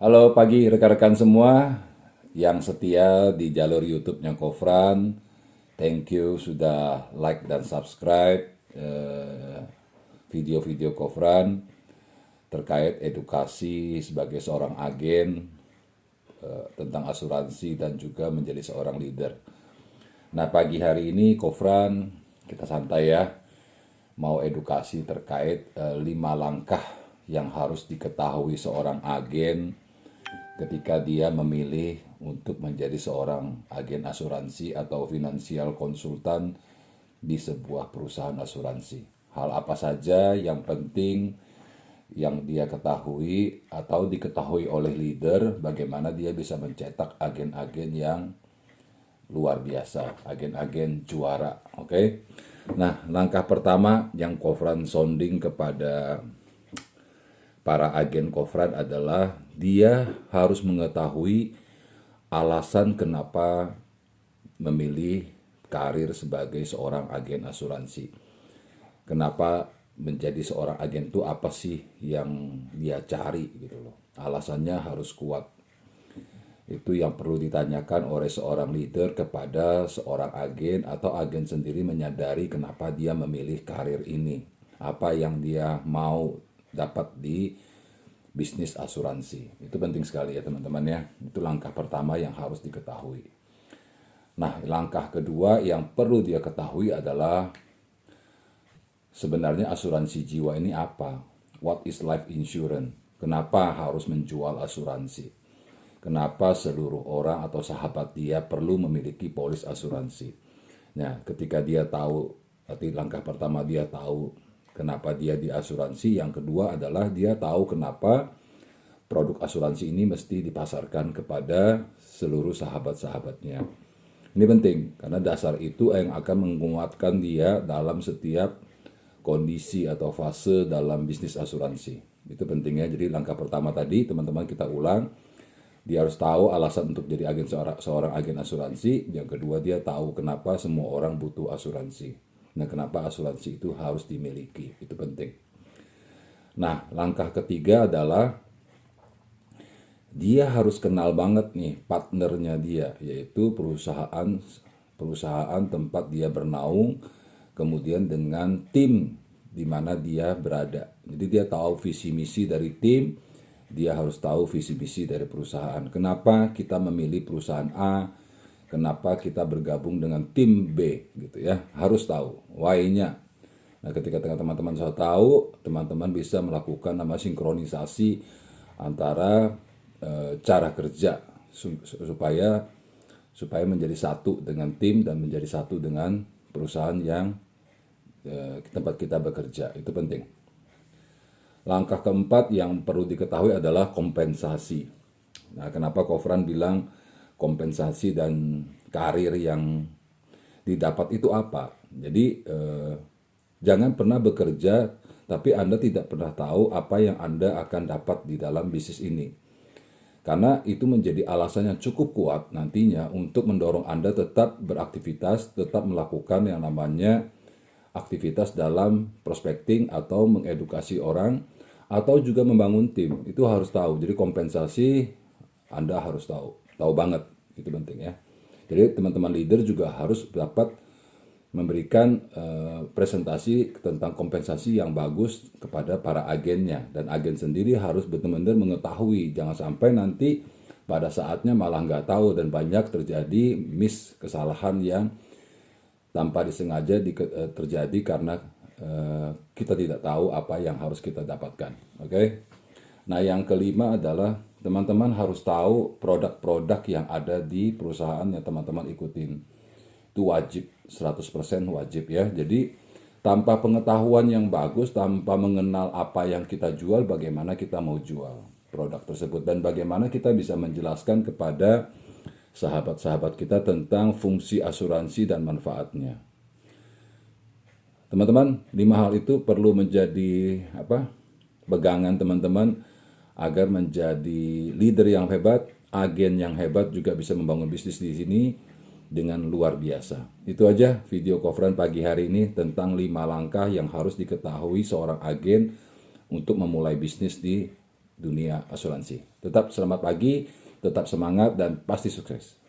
Halo pagi rekan-rekan semua yang setia di jalur YouTube-nya Kofran. Thank you sudah like dan subscribe video-video Kofran terkait edukasi sebagai seorang agen tentang asuransi dan juga menjadi seorang leader. Nah pagi hari ini Kofran kita santai ya, mau edukasi terkait 5 langkah yang harus diketahui seorang agen ketika dia memilih untuk menjadi seorang agen asuransi atau financial konsultan di sebuah perusahaan asuransi. Hal apa saja yang penting yang dia ketahui atau diketahui oleh leader, bagaimana dia bisa mencetak agen-agen yang luar biasa, agen-agen juara. Oke. Nah, langkah pertama yang Kofran sounding kepada para agen Kofran adalah dia harus mengetahui alasan kenapa memilih karir sebagai seorang agen asuransi. Kenapa menjadi seorang agen itu apa sih yang dia cari gitu loh. Alasannya harus kuat. Itu yang perlu ditanyakan oleh seorang leader kepada seorang agen atau agen sendiri menyadari kenapa dia memilih karir ini. Apa yang dia mau dapat di bisnis asuransi. Itu penting sekali ya teman-teman ya. Itu langkah pertama yang harus diketahui. Nah, langkah kedua yang perlu dia ketahui adalah sebenarnya asuransi jiwa ini apa? What is life insurance? Kenapa harus menjual asuransi? Kenapa seluruh orang atau sahabat dia perlu memiliki polis asuransi? Nah, ketika dia tahu, berarti langkah pertama dia tahu kenapa dia di asuransi. Yang kedua adalah dia tahu kenapa produk asuransi ini mesti dipasarkan kepada seluruh sahabat-sahabatnya. Ini penting, karena dasar itu yang akan menguatkan dia dalam setiap kondisi atau fase dalam bisnis asuransi. Itu pentingnya. Jadi langkah pertama tadi, teman-teman kita ulang. Dia harus tahu alasan untuk jadi agen seorang agen asuransi. Yang kedua, dia tahu kenapa semua orang butuh asuransi. Nah, kenapa asuransi itu harus dimiliki. Itu penting. Nah, langkah ketiga adalah dia harus kenal banget nih partnernya dia, yaitu perusahaan tempat dia bernaung, kemudian dengan tim di mana dia berada. Jadi dia tahu visi misi dari tim, dia harus tahu visi misi dari perusahaan. Kenapa kita memilih perusahaan A? Kenapa kita bergabung dengan tim B gitu ya? Harus tahu why-nya. Nah, ketika teman-teman sudah tahu, teman-teman bisa melakukan nama sinkronisasi antara cara kerja supaya menjadi satu dengan tim dan menjadi satu dengan perusahaan yang tempat kita bekerja. Itu penting. Langkah keempat yang perlu diketahui adalah kompensasi. Nah, kenapa Kofran bilang kompensasi dan karir yang didapat itu apa? Jadi jangan pernah bekerja tapi Anda tidak pernah tahu apa yang Anda akan dapat di dalam bisnis ini. Karena itu menjadi alasan yang cukup kuat nantinya untuk mendorong Anda tetap beraktivitas, tetap melakukan yang namanya aktivitas dalam prospecting atau mengedukasi orang atau juga membangun tim. Itu harus tahu. Jadi kompensasi Anda harus tahu banget. Itu penting ya. Jadi teman-teman leader juga harus dapat memberikan presentasi tentang kompensasi yang bagus kepada para agennya, dan agen sendiri harus benar-benar mengetahui, jangan sampai nanti pada saatnya malah nggak tahu dan banyak terjadi kesalahan yang tanpa disengaja terjadi karena kita tidak tahu apa yang harus kita dapatkan. Oke. Nah, yang kelima adalah teman-teman harus tahu produk-produk yang ada di perusahaan yang teman-teman ikutin. Itu wajib, 100% wajib ya. Jadi tanpa pengetahuan yang bagus, tanpa mengenal apa yang kita jual, bagaimana kita mau jual produk tersebut dan bagaimana kita bisa menjelaskan kepada sahabat-sahabat kita tentang fungsi asuransi dan manfaatnya. Teman-teman, 5 hal itu perlu menjadi pegangan teman-teman agar menjadi leader yang hebat, agen yang hebat, juga bisa membangun bisnis di sini dengan luar biasa. Itu aja video Kofran pagi hari ini tentang 5 langkah yang harus diketahui seorang agen untuk memulai bisnis di dunia asuransi. Tetap selamat pagi, tetap semangat, dan pasti sukses.